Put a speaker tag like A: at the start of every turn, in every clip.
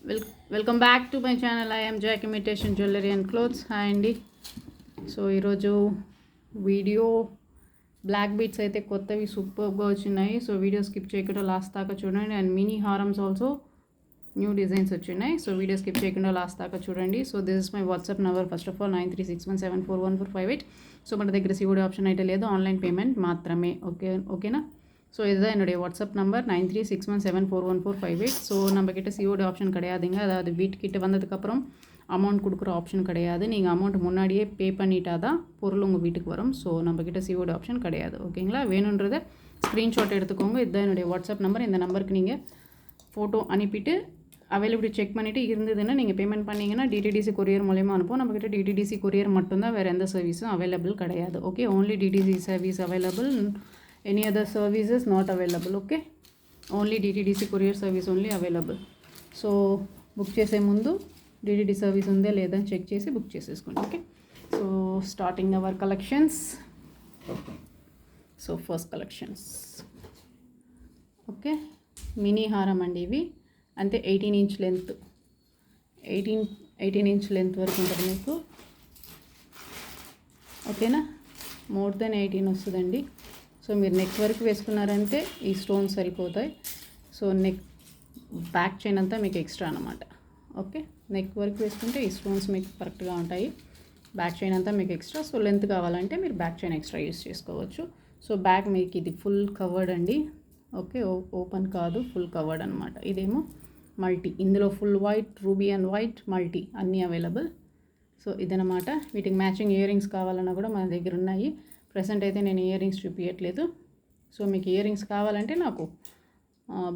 A: Well welcome back to my channel. I am Jack imitation jewellery and clothes. Hi అండి. So ఈరోజు video black beads అయితే కొత్తవి సూపర్గా వచ్చినాయి. సో వీడియో స్కిప్ చేయకుండా లాస్ట్ దాకా చూడండి. అండ్ మినీ హారమ్స్ ఆల్సో న్యూ డిజైన్స్ వచ్చినాయి. సో వీడియో స్కిప్ చేయకుండా లాస్ట్ దాకా చూడండి. So this is my WhatsApp number. First of all 9361741458. So మన దగ్గర సిఓడి ఆప్షన్ అయితే లేదు, ఆన్లైన్ పేమెంట్ మాత్రమే. ఓకేనా. ஸோ இதுதான் என்னுடைய வாட்ஸ்அப் நம்பர் 9361741458. ஸோ நம்மக்கிட்ட சிஓடி ஆப்ஷன் கிடையாதுங்க. அதாவது வீட்டுக்கிட்ட வந்ததுக்கப்புறம் அமௌண்ட் கொடுக்குற ஆப்ஷன் கிடையாது. நீங்கள் அமௌண்ட் முன்னாடியே பே பண்ணிட்டா தான் பொருள் உங்கள் வீட்டுக்கு வரும். ஸோ நம்மக்கிட்ட சிஓடி ஆப்ஷன் கிடையாது. ஓகேங்களா. வேணுன்றதை ஸ்க்ரீன்ஷாட் எடுத்துக்கோங்க. இதுதான் என்னுடைய வாட்ஸ்அப் நம்பர். இந்த நம்பருக்கு நீங்கள் ஃபோட்டோ அனுப்பிட்டு அவைலபிலிட்டி செக் பண்ணிவிட்டு இருந்ததுன்னா நீங்கள் பேமெண்ட் பண்ணிங்கன்னா டிடிடிசி கொரியர் மூலயமா அனுப்போம். நம்மக்கிட்ட டிடிடிசி கொரியர் மட்டும்தான், வேறு எந்த சர்வீஸும் அவைலபிள் கிடையாது. Okay, only DTC service available. Any other service is not available. Okay, only DTDC courier service only available. So book చేసే ముందు DTD సర్వీస్ ఉందా లేదా అని చెక్ చేసి బుక్ చేసేసుకోండి. Okay, so starting hour collections. So first collections okay, mini హారం అండి. ఇవి అంతే 18 ఇంచ్ లెంత్, 18 ఇంచ్ లెంత్ వరకు ఉంటుంది మీకు. ఓకేనా, మోర్ దెన్ 18 వస్తుందండి. సో మీరు నెక్ వరకు వేసుకున్నారంటే ఈ స్టోన్స్ సరిపోతాయి. సో నెక్ బ్యాక్ చైన్ అంతా మీకు ఎక్స్ట్రా అనమాట. ఓకే, నెక్ వరకు వేసుకుంటే ఈ స్టోన్స్ మీకు కరెక్ట్గా ఉంటాయి. బ్యాక్ చైన్ అంతా మీకు ఎక్స్ట్రా. సో లెంత్ కావాలంటే మీరు బ్యాక్ చైన్ ఎక్స్ట్రా యూస్ చేసుకోవచ్చు. సో బ్యాక్ మీకు ఇది ఫుల్ కవర్డ్ అండి. ఓకే, ఓపెన్ కాదు, ఫుల్ కవర్డ్ అనమాట. ఇదేమో మల్టీ, ఇందులో full white, ruby and white, multi అన్నీ అవైలబుల్. సో ఇదనమాట. వీటికి మ్యాచింగ్ ఇయర్ రింగ్స్ కావాలన్నా కూడా మన దగ్గర ఉన్నాయి. ప్రెసెంట్ అయితే నేను ఇయర్ రింగ్స్ చూపించట్లేదు. సో మీకు ఇయర్ రింగ్స్ కావాలంటే నాకు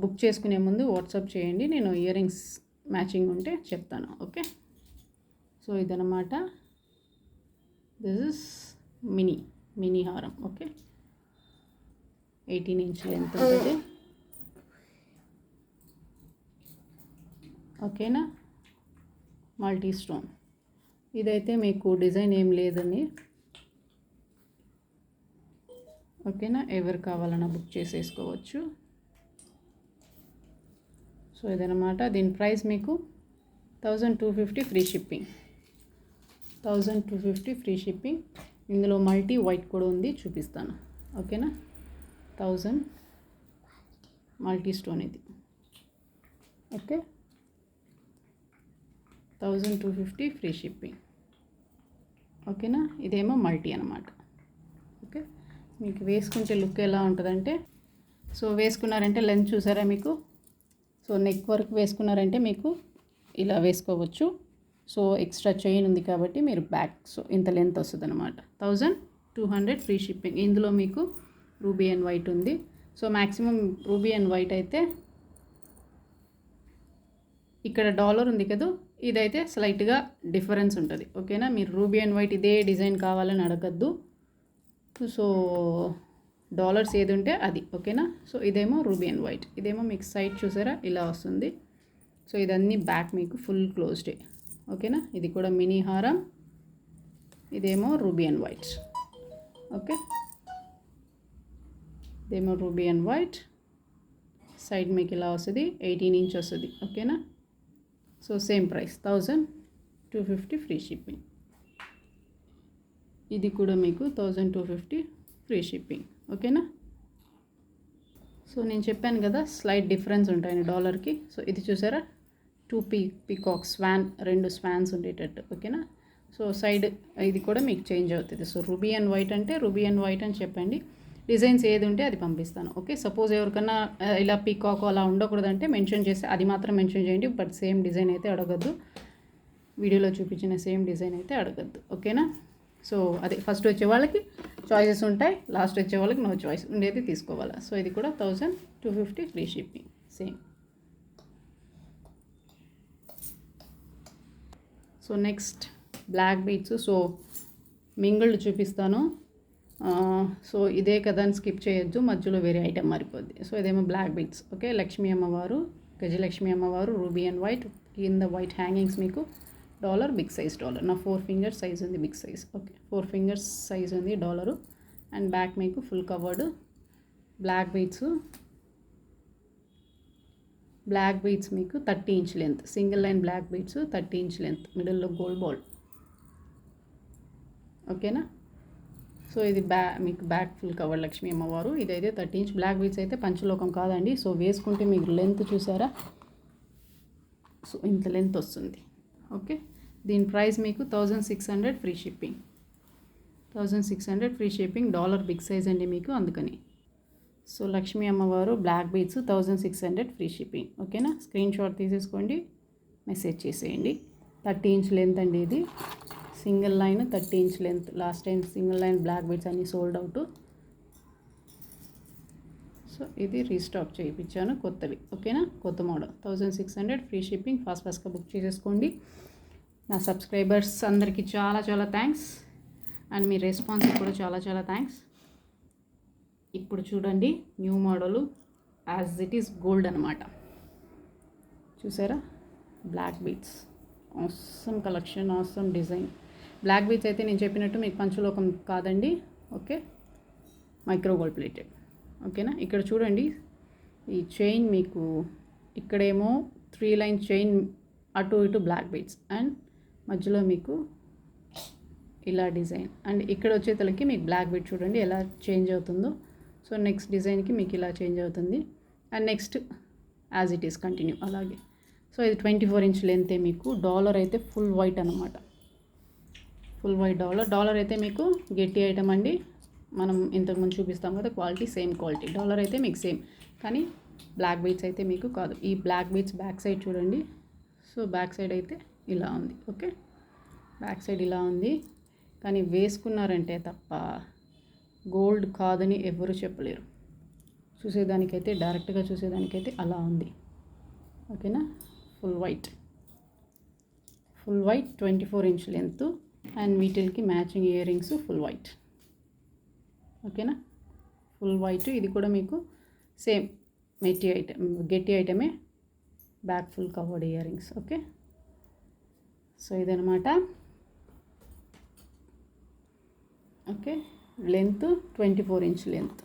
A: బుక్ చేసుకునే ముందు వాట్సాప్ చేయండి, నేను ఇయర్ రింగ్స్ మ్యాచింగ్ ఉంటే చెప్తాను. ఓకే, సో ఇదనమాట. దిస్ ఇస్ మినీ హారం. ఓకే, 18 ఇంచ్ లెంత్ ఉంటుంది. ఓకేనా, మల్టీ స్టోన్. ఇదైతే మీకు డిజైన్ ఏం లేదని. ఓకేనా, ఎవరు కావాలన్నా బుక్ చేసేసుకోవచ్చు. సో ఇదనమాట. దీని ప్రైస్ మీకు 1250 ఫ్రీ షిప్పింగ్. 1250 free shipping. ఇందులో మల్టీ వైట్ కూడా ఉంది, చూపిస్తాను. ఓకేనా, 1000 మల్టీ స్టోన్ ఇది. Okay, 1250 free shipping. ఓకేనా, ఇదేమో మల్టీ అనమాట. ఓకే, మీకు వేసుకుంటే లుక్ ఎలా ఉంటుందంటే, సో వేసుకున్నారంటే లెంత్ చూసారా మీకు. సో నెక్ వరకు వేసుకున్నారంటే మీకు ఇలా వేసుకోవచ్చు. సో ఎక్స్ట్రా చైన్ ఉంది కాబట్టి మీరు బ్యాక్, సో ఇంత లెంత్ వస్తుంది అనమాట. 1200 ఫ్రీ షిప్పింగ్. ఇందులో మీకు రూబీ అండ్ వైట్ ఉంది. So maximum ruby and white అయితే, ఇక్కడ డాలర్ ఉంది కదా, ఇదైతే స్లైట్గా డిఫరెన్స్ ఉంటుంది. ఓకేనా, మీరు రూబీ అండ్ వైట్ ఇదే డిజైన్ కావాలని అడగద్దు. సో డాలర్స్ ఏది ఉంటే అది. ఓకేనా, సో ఇదేమో రూబీ అండ్ వైట్, ఇదేమో మీకు సైడ్ చూసారా ఇలా వస్తుంది. సో ఇదన్నీ బ్యాక్ మీకు ఫుల్ క్లోజ్డే. ఓకేనా, ఇది కూడా మినీ హారం. ఇదేమో రూబీ అండ్ వైట్. ఓకే, ఇదేమో రూబీ అండ్ వైట్, సైడ్ మీకు ఇలా వస్తుంది, 18 ఇంచ్ వస్తుంది. ఓకేనా, so same price 1250 free shipping. ఇది కూడా మీకు 1250 ఫ్రీ షిప్పింగ్. ఓకేనా, సో నేను చెప్పాను కదా స్లైట్ డిఫరెన్స్ ఉంటాయని డాలర్కి. సో ఇది చూసారా, 2 పీకాక్ స్వాన్, 2 స్వాన్స్ ఉండేటట్టు. ఓకేనా, సో సైడ్ ఇది కూడా మీకు చేంజ్ అవుతుంది. సో రూబీ అండ్ వైట్ అంటే రూబీ అండ్ వైట్ అని చెప్పండి. డిజైన్స్ ఏది ఉంటే అది పంపిస్తాను. ఓకే, సపోజ్ ఎవరికన్నా ఇలా పీకాక్ అలా ఉండకూడదంటే మెన్షన్ చేస్తే అది మాత్రం మెన్షన్ చేయండి. బట్ సేమ్ డిజైన్ అయితే అడగద్దు, వీడియోలో చూపించిన సేమ్ డిజైన్ అయితే అడగద్దు. ఓకేనా, సో అదే ఫస్ట్ వచ్చే వాళ్ళకి చాయిసెస్ ఉంటాయి, లాస్ట్ వచ్చే వాళ్ళకి నో చాయిస్ ఉండేది తీసుకోవాలా. సో ఇది కూడా 1250 free shipping same. So next black beads. So mingled చూపిస్తాను. సో ఇదే కదా అని స్కిప్ చేయొద్దు, మధ్యలో వేరే ఐటెం మారిపోద్ది. సో ఇదేమో బ్లాక్ బీట్స్. ఓకే, లక్ష్మీ అమ్మవారు, గజలక్ష్మి అమ్మవారు, రూబీ అండ్ వైట్, కింద వైట్ హ్యాంగింగ్స్ మీకు డాలర్, బిగ్ సైజ్ డాలర్. నా 4 ఫింగర్స్ సైజ్ ఉంది, big size. Okay, 4 fingers size ఉంది డాలరు. అండ్ బ్యాక్ మీకు full covered black beads. Black beads మీకు 30 inch length, single line black beads 30 inch length, మిడిల్లో gold ball. ఓకేనా. So ఇది మీకు back full cover Lakshmi అమ్మవారు. ఇదైతే 30 ఇంచ్ బ్లాక్ బీడ్స్ అయితే పంచలోకం కాదండి. సో వేసుకుంటే మీకు లెంత్ చూసారా, సో ఇంత లెంత్ వస్తుంది. ఓకే, దీని ప్రైస్ మీకు 1600 free shipping. 1600 free shipping. Dollar big size అండి మీకు, అందుకని. సో లక్ష్మీ అమ్మవారు బ్లాక్ బీడ్స్ 1600 ఫ్రీ షిప్పింగ్. ఓకేనా, స్క్రీన్ షాట్ తీసేసుకోండి, మెసేజ్ చేసేయండి. 30 ఇంచ్ లెంత్ అండి ఇది, single line 30 inch length. Last time single line black beads అన్నీ సోల్డ్ అవుట్. సో ఇది రీస్టాక్ చేయించాను కొత్తవి. ఓకేనా, కొత్త మోడల్. 1600 free shipping. ఫాస్ట్గా బుక్ చేసేసుకోండి. నా సబ్స్క్రైబర్స్ అందరికీ చాలా చాలా థ్యాంక్స్, అండ్ మీ రెస్పాన్స్ కూడా చాలా చాలా థ్యాంక్స్. ఇప్పుడు చూడండి new model, as it is gold అనమాట. చూసారా, black beads, awesome collection, awesome design. Black beads అయితే నేను చెప్పినట్టు మీకు పంచలోకం కాదండి. Okay, micro gold plated. ఓకేనా. ఇక్కడ చూడండి ఈ చైన్ మీకు, ఇక్కడేమో 3 లైన్ చైన్, అటు ఇటు బ్లాక్ బీడ్స్, అండ్ మధ్యలో మీకు ఇలా డిజైన్. అండ్ ఇక్కడ వచ్చేతలకి మీకు బ్లాక్ బీడ్ చూడండి ఎలా చేంజ్ అవుతుందో. సో నెక్స్ట్ డిజైన్కి మీకు ఇలా చేంజ్ అవుతుంది, and next as it is continue అలాగే. సో ఇది 24 ఇంచ్ లెంతే మీకు. డాలర్ అయితే ఫుల్ వైట్ అనమాట, ఫుల్ వైట్ డాలర్. డాలర్ అయితే మీకు గట్టి ఐటమ్ అండి. మనం ఇంతకుముందు చూపిస్తాం కదా క్వాలిటీ, సేమ్ క్వాలిటీ. డాలర్ అయితే మీకు సేమ్, కానీ బ్లాక్ బీడ్స్ అయితే మీకు కాదు. ఈ బ్లాక్ బీడ్స్ బ్యాక్ సైడ్ చూడండి. సో బ్యాక్ సైడ్ అయితే ఇలా ఉంది. ఓకే, బ్యాక్ సైడ్ ఇలా ఉంది, కానీ వేసుకున్నారంటే తప్ప గోల్డ్ కాదని ఎవరు చెప్పలేరు. చూసేదానికైతే, డైరెక్ట్గా చూసేదానికైతే అలా ఉంది. ఓకేనా, full white, full white 24 inch length, and వీటికి matching earrings full white. ఓకేనా, ఫుల్ వైట్. ఇది కూడా మీకు సేమ్ మెట్టి ఐటమ్, గట్టి ఐటమే, back full covered earrings. Okay, so ఇదనమాట. Okay, length 24 inch length.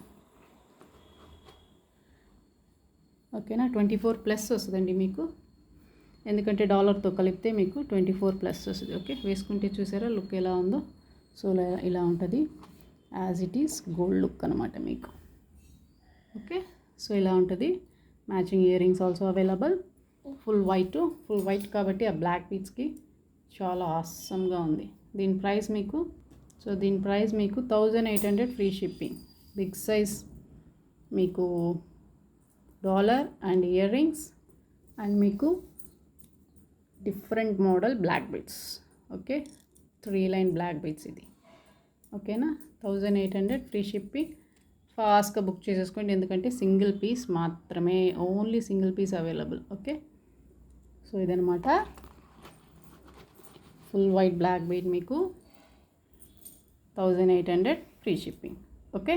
A: ఓకేనా, 24 ప్లస్ వస్తుందండి మీకు, ఎందుకంటే డాలర్తో కలిపితే మీకు 24 ప్లస్ వస్తుంది. ఓకే, వేసుకుంటే చూసారా లుక్ ఎలా ఉందో. సో ఇలా ఉంటుంది, as it is gold look అనమాట మీకు. ఓకే, సో ఇలా ఉంటుంది. Matching ear rings also available. Full white కాబట్టి ఆ బ్లాక్ బీడ్స్కి చాలా ఆసమ్గా ఉంది. దీని ప్రైస్ మీకు, సో దీని ప్రైస్ మీకు 1800 ఫ్రీ షిప్పింగ్. బిగ్ సైజ్ మీకు dollar and earrings, and మీకు different model black beads. Okay, 3 line black beads ఇది. ఓకేనా, 1800 ఫ్రీ షిప్పింగ్. ఫాస్ట్గా బుక్ చేసేసుకోండి, ఎందుకంటే సింగిల్ పీస్ మాత్రమే, only single piece available. Okay, so ఇదనమాట ఫుల్ వైట్ బ్లాక్ బీడ్ మీకు 1800 ఫ్రీ షిప్పింగ్. ఓకే,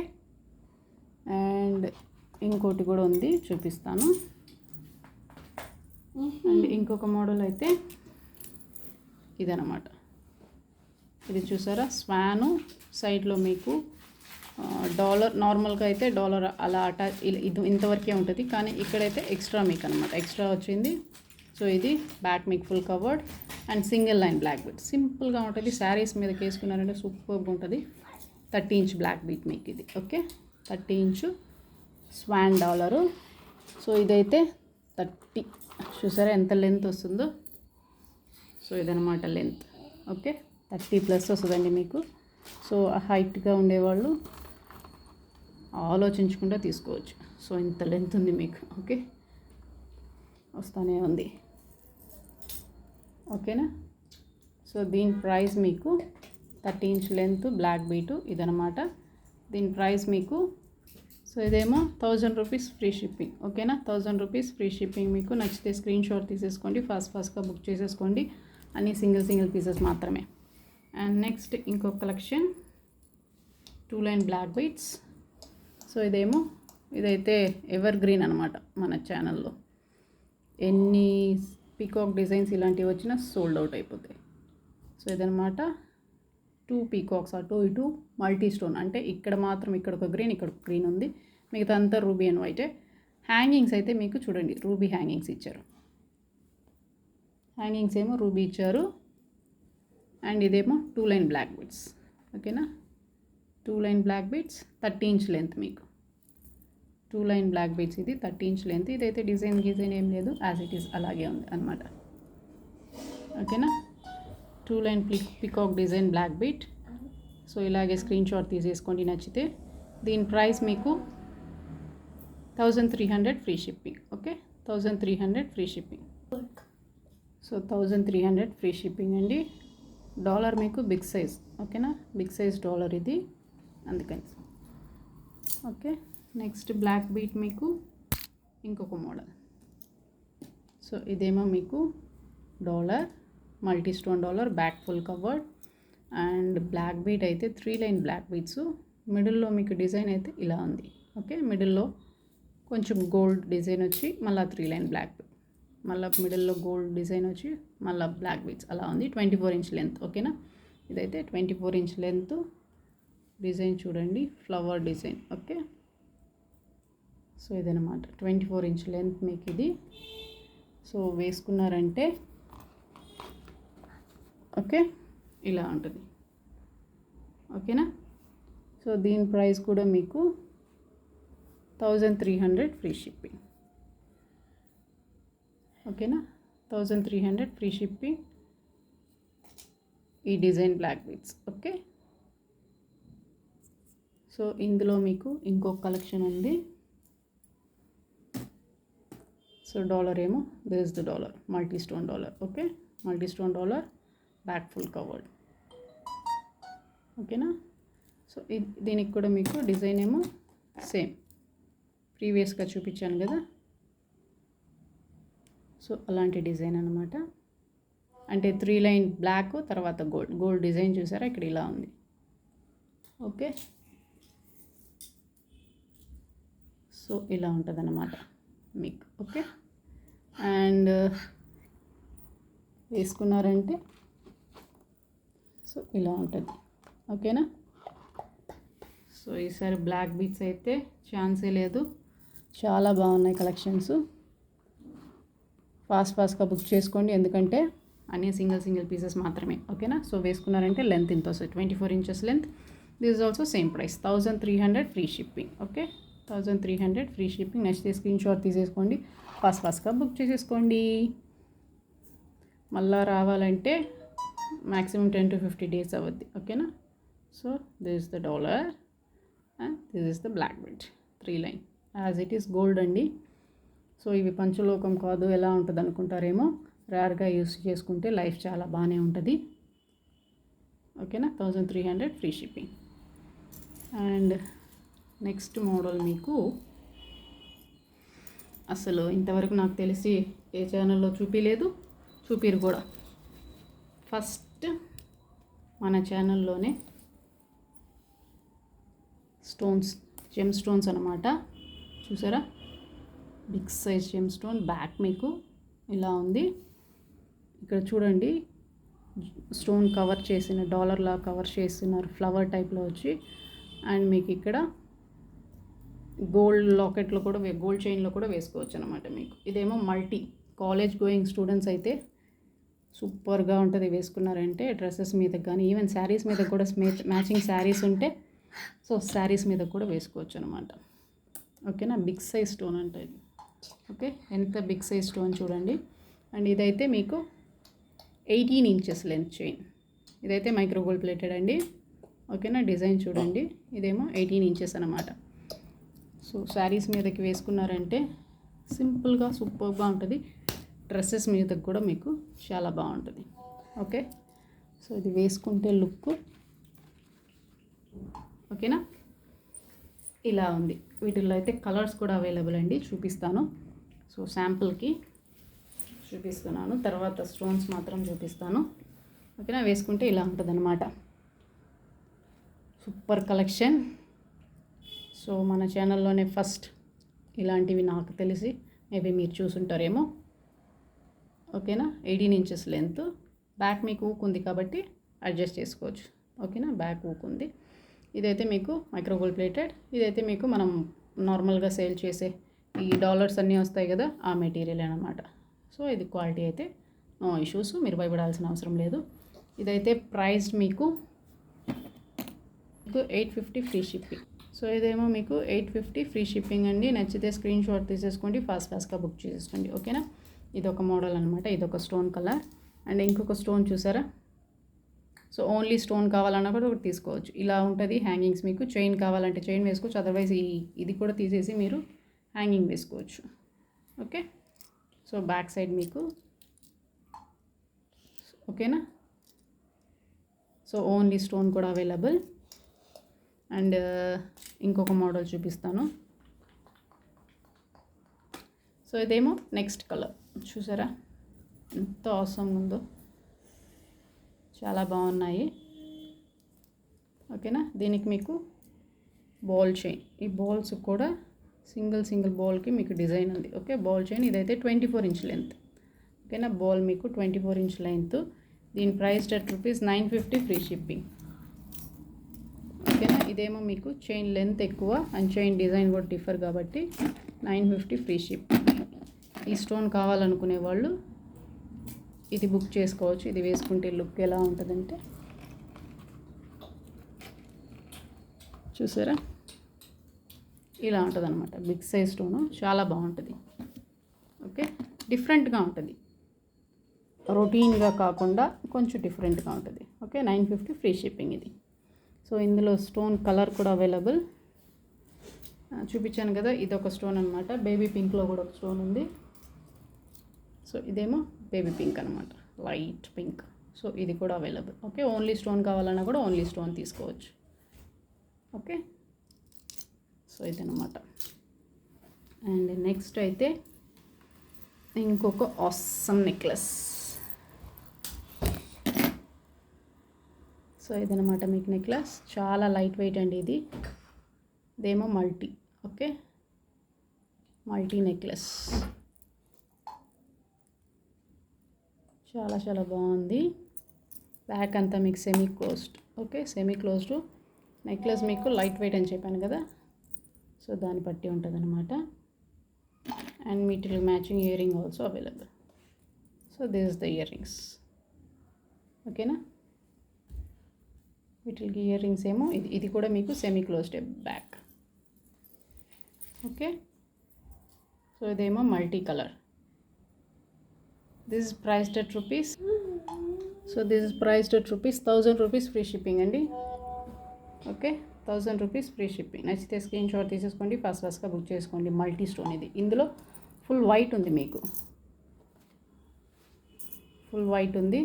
A: అండ్ ఇంకోటి కూడా ఉంది, చూపిస్తాను. అండ్ ఇంకొక మోడల్ అయితే ఇదనమాట. ఇది చూసారా, స్వాను సైడ్లో మీకు డాలర్. నార్మల్గా అయితే డాలర్ అలా అటాచ్, ఇది ఇంతవరకే ఉంటుంది, కానీ ఇక్కడైతే ఎక్స్ట్రా మీకు అనమాట, ఎక్స్ట్రా వచ్చింది. సో ఇది బ్యాక్ మీకు full covered, and single line black bead. సింపుల్గా ఉంటుంది, శారీస్ మీద వేసుకున్నారంటే సూపర్గా ఉంటుంది. 30 ఇంచ్ బ్లాక్ బీట్ మీకు ఇది. Okay, 30 inch swan dollar. So ఇదైతే 30, చూసారా ఎంత లెంత్ వస్తుందో. సో ఇదనమాట లెంత్. ఓకే, 30 ప్లస్ వస్తుందండి మీకు. సో హైట్గా ఉండేవాళ్ళు ఆలోచించకుండా తీసుకోవచ్చు. సో ఇంత లెంత్ ఉంది మీకు. ఓకే, వస్తూనే ఉంది. ఓకేనా, సో దీని ప్రైస్ మీకు 30 ఇంచ్ లెంత్ బ్లాక్ బీటు ఇదనమాట. దీని ప్రైస్ మీకు, సో ఇదేమో 1000 రూపీస్ ఫ్రీ షిప్పింగ్. ఓకేనా, 1000 రూపీస్ ఫ్రీ షిప్పింగ్. మీకు నచ్చితే స్క్రీన్ షాట్ తీసేసుకోండి, ఫాస్ట్గా బుక్ చేసేసుకోండి. అన్నీ సింగిల్ పీసెస్ మాత్రమే. అండ్ నెక్స్ట్ ఇంకొక collection, 2 line black beads. So ఇదైతే ఎవర్ గ్రీన్ అనమాట మన ఛానల్లో. ఎన్ని పీకాక్ డిజైన్స్ ఇలాంటివి వచ్చినా సోల్డ్ అవుట్ అయిపోతాయి. సో ఇదనమాట 2 పీకాక్స్, అటు ఇటు మల్టీ స్టోన్. అంటే ఇక్కడ మాత్రం ఇక్కడ ఒక గ్రీన్, ఇక్కడ ఒక గ్రీన్ ఉంది, మిగతా అంతా రూబీ అండ్ వైటే. హ్యాంగింగ్స్ అయితే మీకు చూడండి రూబీ హ్యాంగింగ్స్ ఇచ్చారు. హ్యాంగింగ్స్ ఏమో రూబీ ఇచ్చారు. అండ్ ఇదేమో 2 లైన్ బ్లాక్ బీడ్స్. ఓకేనా, 2 line black beads 30 inch length మీకు. 2 లైన్ బ్లాక్ బీడ్స్ ఇది 30 ఇంచ్ లెంత్. ఇదైతే డిజైన్ ఏం లేదు, యాజ్ ఇట్ ఈస్ అలాగే ఉంది అనమాట. ఓకేనా, 2 line peacock design black bead. So ఇలాగే స్క్రీన్ షాట్ తీసేసుకోండి నచ్చితే. దీని ప్రైస్ మీకు 1300 free shipping. Okay, 1300 free shipping. So 1300 free shipping అండి. డాలర్ మీకు బిగ్ సైజ్. ఓకేనా, బిగ్ సైజ్ డాలర్ ఇది, అందుకని. ఓకే, నెక్స్ట్ బ్లాక్ బీట్ మీకు ఇంకొక మోడల్. సో ఇదేమో మీకు dollar, multi stone dollar, back full covered. And black bead అయితే 3 లైన్ బ్లాక్ బీట్స్. మిడిల్లో మీకు డిజైన్ అయితే ఇలా ఉంది. ఓకే, మిడిల్లో కొంచెం గోల్డ్ డిజైన్ వచ్చి మళ్ళీ 3 లైన్ బ్లాక్ బీట్, మళ్ళీ మిడిల్లో గోల్డ్ డిజైన్ వచ్చి మళ్ళీ బ్లాక్ బీట్స్ అలా ఉంది. 24 ఇంచ్ లెంత్. ఓకేనా, ఇదైతే 24 ఇంచ్ లెంత్. డిజైన్ చూడండి, ఫ్లవర్ డిజైన్. ఓకే, సో ఇదనమాట 24 ఇంచ్ లెంత్ మీకు ఇది. సో వేసుకున్నారంటే ఓకే ఇలా ఉంటుంది. ఓకేనా, సో దీని ప్రైస్ కూడా మీకు 1300 ఫ్రీ షిప్పింగ్. ఓకేనా, 1300 ఫ్రీ షిప్పింగ్ ఈ design black beads. Okay, so ఇందులో మీకు ఇంకొక కలెక్షన్ ఉంది. సో డాలర్ ఏమో this is the dollar, multi stone dollar. Okay, multi stone dollar, back full covered. ఓకేనా, సో దీనికి కూడా మీకు డిజైన్ ఏమో సేమ్ ప్రీవియస్గా చూపించాను కదా, సో అలాంటి డిజైన్ అనమాట. అంటే 3 లైన్ బ్లాక్ తర్వాత గోల్డ్ డిజైన్ చూసారా ఇక్కడ ఇలా ఉంది. ఓకే, సో ఇలా ఉంటుంది అన్నమాట మీకు. ఓకే, అండ్ వేసుకున్నారంటే సో ఇలా ఉంటుంది. ఓకేనా, సో ఈసారి బ్లాక్ బీట్స్ అయితే ఛాన్సే లేదు, చాలా బాగున్నాయి కలెక్షన్స్. ఫాస్ట్గా బుక్ చేసుకోండి, ఎందుకంటే అన్నీ సింగిల్ పీసెస్ మాత్రమే. ఓకేనా, సో వేసుకున్నారంటే లెంత్ ఇంత వస్తుంది, 24 inches length. This is also same price, 1300 free shipping. Okay, 1300 free shipping. Next screen shot తీసేసుకోండి, ఫాస్ట్గా బుక్ చేసేసుకోండి. మళ్ళీ రావాలంటే మ్యాక్సిమం 10 to 50 డేస్ అవుద్ది. ఓకేనా, so this is the dollar and this is the black bead 3 line, as it is gold అండి. So ఇవి పంచలోకం కాదు, ఎలా ఉంటుంది అనుకుంటారేమో. రేర్గా యూస్ చేసుకుంటే లైఫ్ చాలా బాగానే ఉంటుంది. ఓకేనా, 1300 free shipping. And next model మీకు అసలు ఇంతవరకు నాకు తెలిసి ఏ ఛానల్లో చూపిరు కూడా. ఫస్ట్ మన ఛానల్లోనే జెమ్ స్టోన్స్ అనమాట. చూసారా, big size gemstone. Back మీకు ఇలా ఉంది. ఇక్కడ చూడండి, స్టోన్ కవర్ చేసిన డాలర్లా కవర్ చేస్తున్నారు, ఫ్లవర్ టైప్లో వచ్చి. అండ్ మీకు ఇక్కడ గోల్డ్ లాకెట్లో కూడా గోల్డ్ చైన్లో కూడా వేసుకోవచ్చు అనమాట మీకు. ఇదేమో మల్టీ కాలేజ్ గోయింగ్ స్టూడెంట్స్ అయితే సూపర్గా ఉంటుంది వేసుకున్నారంటే. డ్రెస్సెస్ మీద కానీ ఈవెన్ శారీస్ మీద కూడా మ్యాచింగ్ శారీస్ ఉంటే సో శారీస్ మీద కూడా వేసుకోవచ్చు అనమాట. ఓకేనా, బిగ్ సైజ్ స్టోన్ అంటే ఇది. ఓకే, ఎంత బిగ్ సైజ్ స్టోన్ చూడండి. అండ్ ఇదైతే మీకు 18 ఇంచెస్ లెంత్ చైన్. ఇదైతే మైక్రో గోల్డ్ ప్లేటెడ్ అండి. ఓకేనా, డిజైన్ చూడండి, ఇదేమో 18 ఇంచెస్ అనమాట. సో శారీస్ మీదకి వేసుకున్నారంటే సింపుల్గా సూపర్గా ఉంటుంది. డ్రెస్సెస్ మీదకి కూడా మీకు చాలా బాగుంటుంది. ఓకే, సో ఇది వేసుకుంటే లుక్ ఓకేనా ఇలా ఉంది. వీటిల్లో అయితే కలర్స్ కూడా అవైలబుల్ అండి, చూపిస్తాను. సో శాంపుల్కి చూపిస్తున్నాను, తర్వాత స్టోన్స్ మాత్రం చూపిస్తాను. ఓకేనా, వేసుకుంటే ఇలా ఉంటుంది అనమాట. Super collection. సో మన ఛానల్లోనే ఫస్ట్ ఇలాంటివి నాకు తెలిసి, మేబీ మీరు చూసుంటారేమో. ఓకేనా, 18 ఇంచెస్ లెంత్. బ్యాక్ మీకు ఊకుంది కాబట్టి అడ్జస్ట్ చేసుకోవచ్చు. ఓకేనా, బ్యాక్ ఊకుంది. ఇదైతే మీకు మైక్రో గోల్డ్ ప్లేటెడ్. ఇదైతే మీకు మనం నార్మల్గా సేల్ చేసే ఈ డాలర్స్ అన్నీ వస్తాయి కదా, ఆ మెటీరియల్ అనమాట. సో ఇది క్వాలిటీ అయితే నో ఇష్యూస్, మీరు భయపడాల్సిన అవసరం లేదు. ఇదైతే ప్రైస్ మీకు 850 ఫ్రీ షిప్పింగ్. సో ఇదేమో మీకు 850 ఫ్రీ షిప్పింగ్ అండి. నచ్చితే స్క్రీన్ షాట్ తీసేసుకోండి, ఫాస్ట్గా బుక్ చేసేసుకోండి, ఓకేనా. ఇదొక మోడల్ అనమాట, ఇదొక స్టోన్ కలర్. అండ్ ఇంకొక స్టోన్ చూసారా. సో ఓన్లీ స్టోన్ కావాలన్నా కూడా ఒకటి తీసుకోవచ్చు. ఇలా ఉంటుంది హ్యాంగింగ్స్. మీకు చైన్ కావాలంటే చైన్ వేసుకోవచ్చు, అదర్వైజ్ ఇది కూడా తీసేసి మీరు హ్యాంగింగ్ వేసుకోవచ్చు, ఓకే. సో బ్యాక్ సైడ్ మీకు ఓకేనా. సో ఓన్లీ స్టోన్ కూడా అవైలబుల్. అండ్ ఇంకొక మోడల్ చూపిస్తాను. సో ఇదేమో నెక్స్ట్ కలర్ చూసారా, ఎంత అవసరం ఉందో, చాలా బాగున్నాయి, ఓకేనా. దీనికి మీకు బాల్ చైన్, ఈ బాల్స్ కూడా సింగిల్ బాల్కి మీకు డిజైన్ ఉంది, ఓకే. బాల్ చైన్ ఇదైతే 24 ఇంచ్ లెంత్, ఓకేనా. బాల్ మీకు 24 ఇంచ్ లెంత్. దీని ప్రైస్ ₹950 ఫ్రీ షిప్పింగ్, ఓకేనా. ఇదేమో మీకు చైన్ లెంత్ ఎక్కువ అండ్ చైన్ డిజైన్ కూడా డిఫర్ కాబట్టి 950 ఫ్రీ షిప్పింగ్. ఈ స్టోన్ కావాలనుకునే వాళ్ళు ఇది బుక్ చేసుకోవచ్చు. ఇది వేసుకుంటే లుక్ ఎలా ఉంటుందంటే చూసారా, ఇలా ఉంటుంది అనమాట. బిగ్ సైజ్ స్టోను, చాలా బాగుంటుంది, ఓకే. డిఫరెంట్గా ఉంటుంది, రొటీన్గా కాకుండా కొంచెం డిఫరెంట్గా ఉంటుంది, ఓకే. 950 ఫ్రీ షిప్పింగ్ ఇది. సో ఇందులో స్టోన్ కలర్ కూడా అవైలబుల్, చూపించాను కదా. ఇది ఒక స్టోన్ అనమాట, బేబీ పింక్లో కూడా ఒక స్టోన్ ఉంది. సో ఇదేమో బేబీ పింక్ అనమాట, లైట్ పింక్. సో ఇది కూడా అవైలబుల్, ఓకే. ఓన్లీ స్టోన్ కావాలన్నా కూడా ఓన్లీ స్టోన్ తీసుకోవచ్చు, ఓకే. సో ఇదనమాట. అండ్ నెక్స్ట్ అయితే ఇంకొక ఆసమ్ నెక్లెస్. సో ఇదనమాట మీకు నెక్లెస్, చాలా లైట్ వెయిట్ అండి ఇది. ఇదేమో మల్టీ, ఓకే, మల్టీ నెక్లెస్, చాలా బాగుంది. బ్యాక్ అంతా మీకు semi closed, okay. Semi closed necklace మీకు లైట్ వెయిట్ అని చెప్పాను కదా, సో దాన్ని బట్టి ఉంటుంది అనమాట. అండ్ వీటికి matching earring also available. So this is the earrings, ఓకేనా. వీటికి ఇయర్ రింగ్స్ ఏమో ఇది కూడా మీకు semi closed back, okay. So ఇదేమో multi colour. This is priced at rupees. So this is priced at rupees 1000 rupees free shipping అండి, okay. 1000 rupees free shipping. నచ్చితే screenshot తీసేసుకోండి, ఫాస్ట్గా బుక్ చేసుకోండి. మల్టీ స్టోన్ ఇది. ఇందులో ఫుల్ వైట్ ఉంది, మీకు ఫుల్ వైట్ ఉంది.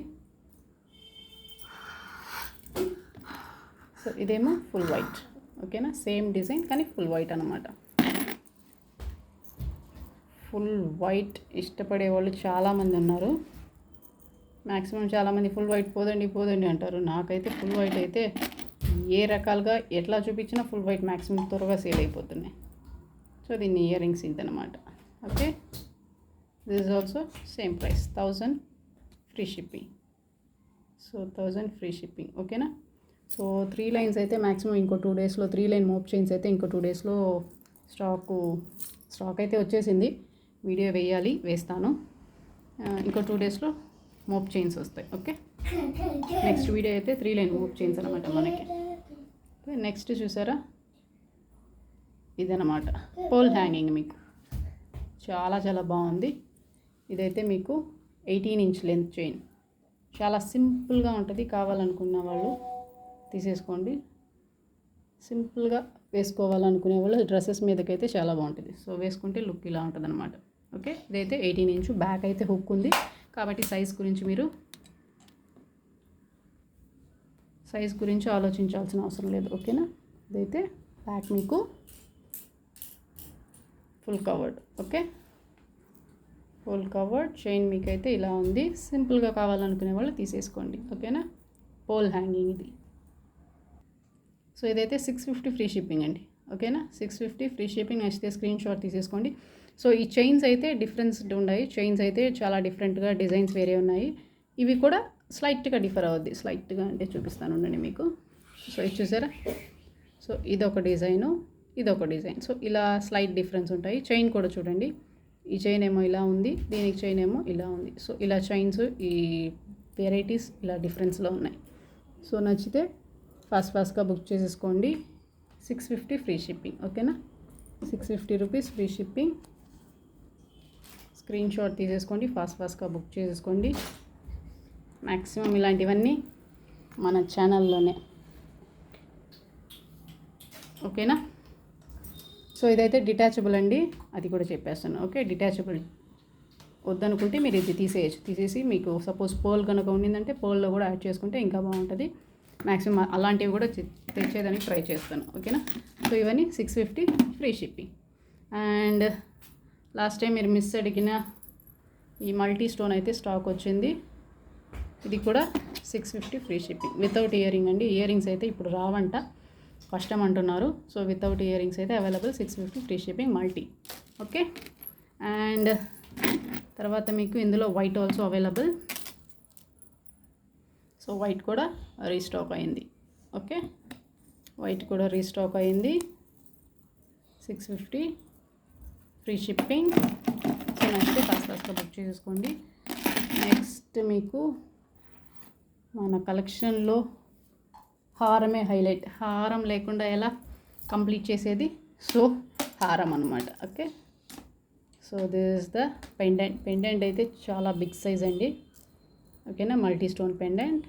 A: సో ఇదేమో ఫుల్ వైట్, ఓకేనా. సేమ్ డిజైన్ కానీ ఫుల్ వైట్ అనమాట. ఫుల్ వైట్ ఇష్టపడే వాళ్ళు చాలామంది ఉన్నారు. మ్యాక్సిమం చాలామంది ఫుల్ వైట్ పోదండి అంటారు. నాకైతే ఫుల్ వైట్ అయితే ఏ రకాలుగా ఎట్లా చూపించినా ఫుల్ వైట్ మ్యాక్సిమం త్వరగా సేల్ అయిపోతున్నాయి. సో దీన్ని ఇయర్ రింగ్స్ ఇదనమాట, okay. This is also same price 1000 free shipping. So 1000 free shipping, ఓకేనా. సో 3 లైన్స్ అయితే మ్యాక్సిమం ఇంకో 2 డేస్లో, 3 లైన్ మోప్ చైన్స్ అయితే ఇంకో 2 డేస్లో స్టాక్ అయితే వచ్చేసింది. వీడియో వేస్తాను. ఇంకో 2 డేస్లో మోప్ చైన్స్ వస్తాయి, ఓకే. నెక్స్ట్ వీడియో అయితే 3 లైన్ మోప్ చైన్స్ అనమాట మనకి. నెక్స్ట్ చూసారా, ఇదనమాట పోల్ హ్యాంగింగ్. మీకు చాలా బాగుంది. ఇదైతే మీకు 18 ఇంచ్ లెంత్ చైన్, చాలా సింపుల్గా ఉంటుంది. కావాలనుకున్న వాళ్ళు తీసేసుకోండి. సింపుల్గా వేసుకోవాలనుకునే వాళ్ళు డ్రెస్సెస్ మీదకైతే చాలా బాగుంటుంది. సో వేసుకుంటే లుక్ ఇలా ఉంటుంది అనమాట, ఓకే. ఇదైతే 18 ఇంచు, బ్యాక్ అయితే హుక్ ఉంది కాబట్టి సైజ్ గురించి ఆలోచించాల్సిన అవసరం లేదు, ఓకేనా. ఇదైతే బ్యాక్ మీకు full covered, okay. Full covered chain మీకైతే ఇలా ఉంది. సింపుల్గా కావాలనుకునే వాళ్ళు తీసేసుకోండి, ఓకేనా. పోల్ హ్యాంగింగ్ ఇది. సో ఇదైతే 650 ఫ్రీ షిప్పింగ్ అండి, ఓకేనా. 650 ఫ్రీ షిప్పింగ్. నచ్చితే స్క్రీన్ షాట్ తీసేసుకోండి. సో ఈ చైన్స్ అయితే డిఫరెన్స్ ఉన్నాయి. చైన్స్ అయితే చాలా డిఫరెంట్గా డిజైన్స్ వేరే ఉన్నాయి. ఇవి కూడా స్లైట్గా డిఫర్ అవుద్ది. స్లైట్గా అంటే చూపిస్తాను ఉండండి మీకు. సో ఇది చూసారా. సో ఇదొక డిజైను, ఇదొక డిజైన్. సో ఇలా స్లైట్ డిఫరెన్స్ ఉంటాయి. చైన్ కూడా చూడండి, ఈ చైన్ ఏమో ఇలా ఉంది, దీనికి చైన్ ఏమో ఇలా ఉంది. సో ఇలా చైన్స్ ఈ వెరైటీస్ ఇలా డిఫరెన్స్లో ఉన్నాయి. సో నచ్చితే ఫాస్ట్గా బుక్ చేసేసుకోండి. 650 ఫ్రీ షిప్పింగ్. ఓకేనా, 650 rupees free shipping. Screen shot తీసేసుకోండి, ఫాస్ట్గా బుక్ చేసేసుకోండి. మ్యాక్సిమం ఇలాంటివన్నీ మన ఛానల్లోనే. ఓకేనా. సో ఇదైతే డిటాచబుల్ అండి, అది కూడా చెప్పేస్తాను. ఓకే, డిటాచబుల్ వద్దనుకుంటే మీరు ఇది తీసేసి మీకు సపోజ్ పర్ల్ కనుక ఉండిందంటే పర్ల్లో కూడా యాడ్ చేసుకుంటే ఇంకా బాగుంటుంది. మ్యాక్సిమం అలాంటివి కూడా తెచ్చేదానికి ట్రై చేస్తాను. ఓకేనా. సో ఇవన్నీ 650 free shipping. And last time మీరు మిస్ అడిగిన ఈ మల్టీ స్టోన్ అయితే స్టాక్ వచ్చింది. ఇది కూడా 650 ఫ్రీ షిప్పింగ్ వితౌట్ ఇయరింగ్ అండి. ఇయరింగ్స్ అయితే ఇప్పుడు రావంట, కష్టం అంటున్నారు. సో వితౌట్ ఇయరింగ్స్ అయితే available, 650 free shipping multi. Okay. And తర్వాత మీకు ఇందులో white also available. So white కూడా రీస్టాక్ అయింది. ఓకే, వైట్ కూడా రీస్టాక్ అయింది, 650 ఫ్రీ షిప్పింగ్. సో నెక్స్ట్ ఫాస్ట్గా బుక్ చేసుకోండి. నెక్స్ట్ మీకు మన కలెక్షన్లో హారమే హైలైట్. హారం లేకుండా ఎలా కంప్లీట్ చేసేది? సో హారం అనమాట. Okay. So this is the pendant. Pendant అయితే చాలా బిగ్ సైజ్ అండి. ఓకేనా, మల్టీ స్టోన్ పెండెంట్.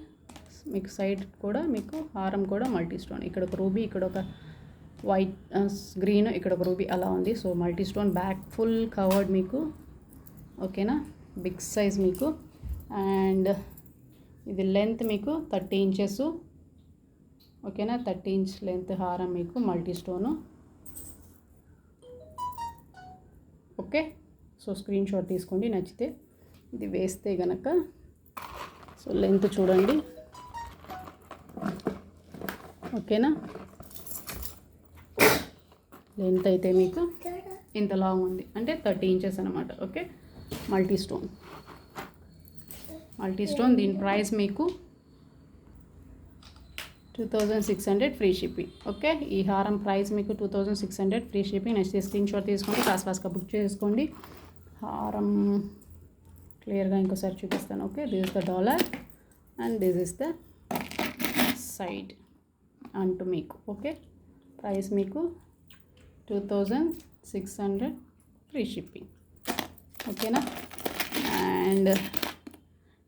A: మీకు సైడ్ కూడా మీకు హారం కూడా మల్టీ స్టోన్. ఇక్కడ ఒక రూబీ, ఇక్కడ ఒక వైట్ గ్రీన్, ఇక్కడ ఒక రూబీ అలా ఉంది. So multi stone, back full covered మీకు. ఓకేనా, బిగ్ సైజ్ మీకు. అండ్ ఇది లెంత్ మీకు 30 ఇంచెస్. ఓకేనా, 30 ఇంచ్ లెంత్ హారం మీకు multi stone. Okay. So screen shot తీసుకోండి నచ్చితే. ఇది వేస్తే గనక సో లెంత్ చూడండి. ఓకేనా, లెంత్ అయితే మీకు ఇంత లాంగ్ ఉంది, అంటే 30 ఇంచెస్ అనమాట. Okay, multi stone. దీని ప్రైస్ మీకు 2600 ఫ్రీ షిప్పింగ్. ఓకే, ఈ హారం ప్రైస్ మీకు 2600 free shipping. Next screen shot తీసుకోండి, ఫాస్ట్గా బుక్ చేసుకోండి. హారం క్లియర్గా ఇంకోసారి చూపిస్తాను. Okay, this is the dollar and this is the side అంటూ మీకు. ఓకే, ప్రైస్ మీకు 2600 ఫ్రీ షిప్పింగ్. ఓకేనా. అండ్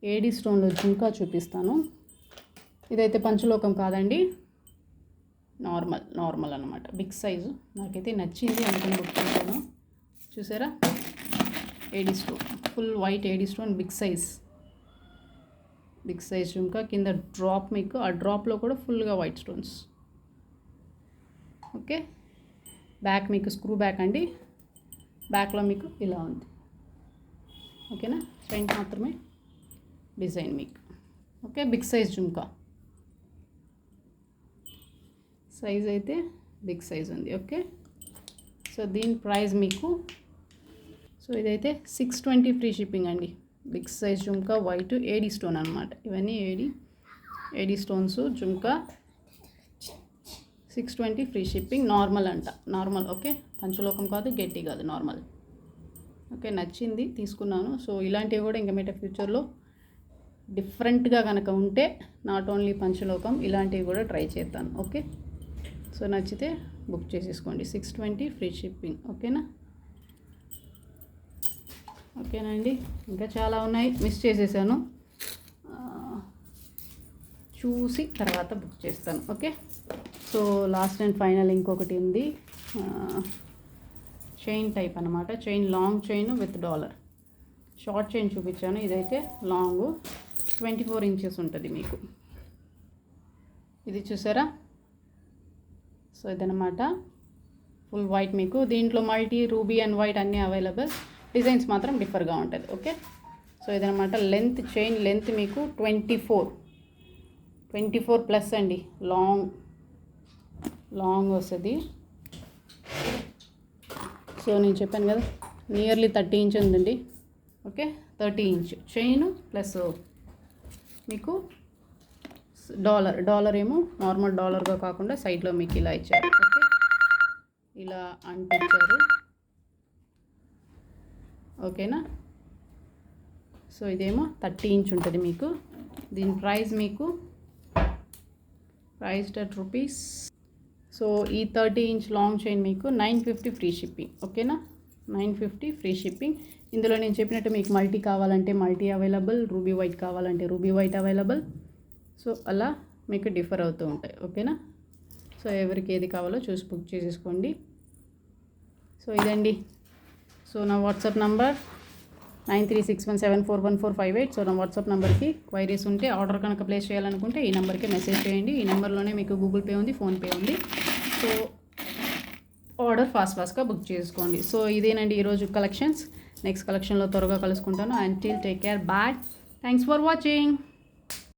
A: ఏడీ స్టోన్లో జుంకా చూపిస్తాను. ఇదైతే పంచలోకం కాదండి, నార్మల్ అనమాట, బిగ్ సైజు. నాకైతే నచ్చింది అందుకని బుక్ చేశాను. చూసారా, AD stone, full white AD stone, big size jhumka. కింద డ్రాప్ మీకు, ఆ డ్రాప్లో కూడా ఫుల్గా వైట్ స్టోన్స్. ఓకే, బ్యాక్ మీకు స్క్రూ బ్యాక్ అండి, బ్యాక్లో మీకు ఇలా ఉంది. ఓకేనా, ఫ్రంట్ మాత్రమే డిజైన్ మీకు. ఓకే, బిగ్ సైజ్ జుంకా, సైజ్ అయితే బిగ్ సైజ్ ఉంది. ఓకే, సో దీని ప్రైస్ మీకు, సో ఇదైతే 620 ఫ్రీ షిప్పింగ్ అండి. బిగ్ సైజ్ జుంకా, వైట్ ఏడీ స్టోన్ అనమాట. ఇవన్నీ ఏడీ స్టోన్స్ జుంకా, 620 ఫ్రీ షిప్పింగ్. నార్మల్ అంట, నార్మల్. ఓకే, పంచలోకం కాదు, గట్టి కాదు, నార్మల్. ఓకే, నచ్చింది తీసుకున్నాను. సో ఇలాంటివి కూడా ఇంకా మీట ఫ్యూచర్లో డిఫరెంట్గా కనుక ఉంటే, నాట్ ఓన్లీ పంచలోకం, ఇలాంటివి కూడా ట్రై చేస్తాను. ఓకే, సో నచ్చితే బుక్ చేసేసుకోండి, 620 ఫ్రీ షిప్పింగ్. ఓకేనా. ఓకేనండి, ఇంకా చాలా ఉన్నాయి, మిస్ చేసేసాను, చూసి తర్వాత బుక్ చేస్తాను. Okay, so last and final ఇంకొకటి ఉంది, చైన్ టైప్ అనమాట. Chain long chain with dollar. Short chain చూపించాను, ఇదైతే లాంగ్ 24 ఇంచెస్ ఉంటుంది మీకు. ఇది చూసారా, సో ఇదనమాట ఫుల్ వైట్ మీకు. దీంట్లో మల్టీ, రూబీ అండ్ వైట్ అన్నీ అవైలబుల్, డిజైన్స్ మాత్రం డిఫర్గా ఉంటుంది. ఓకే, సో ఇదనమాట. లెంత్, చైన్ లెంత్ మీకు 24 ప్లస్ అండి, లాంగ్ వస్తుంది. సో నేను చెప్పాను కదా, నియర్లీ 30 ఇంచ్ ఉందండి. ఓకే, 30 ఇంచ్ చైన్ ప్లస్ మీకు డాలర్ ఏమో నార్మల్ డాలర్గా కాకుండా సైడ్లో మీకు ఇలా ఇచ్చారు. ఓకే, ఇలా అంటించారు. ఓకేనా. సో ఇదేమో 30 ఇంచ్ ఉంటుంది మీకు. దీని ప్రైస్ మీకు ₹. సో ఈ 30 ఇంచ్ లాంగ్ చైన్ మీకు 950 ఫ్రీ షిప్పింగ్. ఓకేనా, 950 ఫ్రీ షిప్పింగ్. ఇందులో నేను చెప్పినట్టు మీకు మల్టీ కావాలంటే మల్టీ అవైలబుల్, రూబీ వైట్ కావాలంటే రూబీ వైట్ అవైలబుల్. సో అలా మీకు డిఫర్ అవుతూ ఉంటాయి. ఓకేనా. సో ఎవరికి ఏది కావాలో చూసి బుక్ చేసేసుకోండి. సో ఇదండి. సో నా వాట్సాప్ నంబర్ 9361741458. సో నా వాట్సాప్ నెంబర్కి క్వైరీస్ ఉంటే, ఆర్డర్ కనుక ప్లేస్ చేయాలనుకుంటే ఈ నెంబర్కి మెసేజ్ చేయండి. ఈ నెంబర్లోనే మీకు గూగుల్ పే ఉంది, ఫోన్పే ఉంది. సో ఆర్డర్ ఫాస్ట్గా బుక్ చేసుకోండి. సో ఇదేనండి ఈరోజు కలెక్షన్స్. నెక్స్ట్ కలెక్షన్లో త్వరగా కలుసుకుంటాను. Until take care, bye, thanks for watching.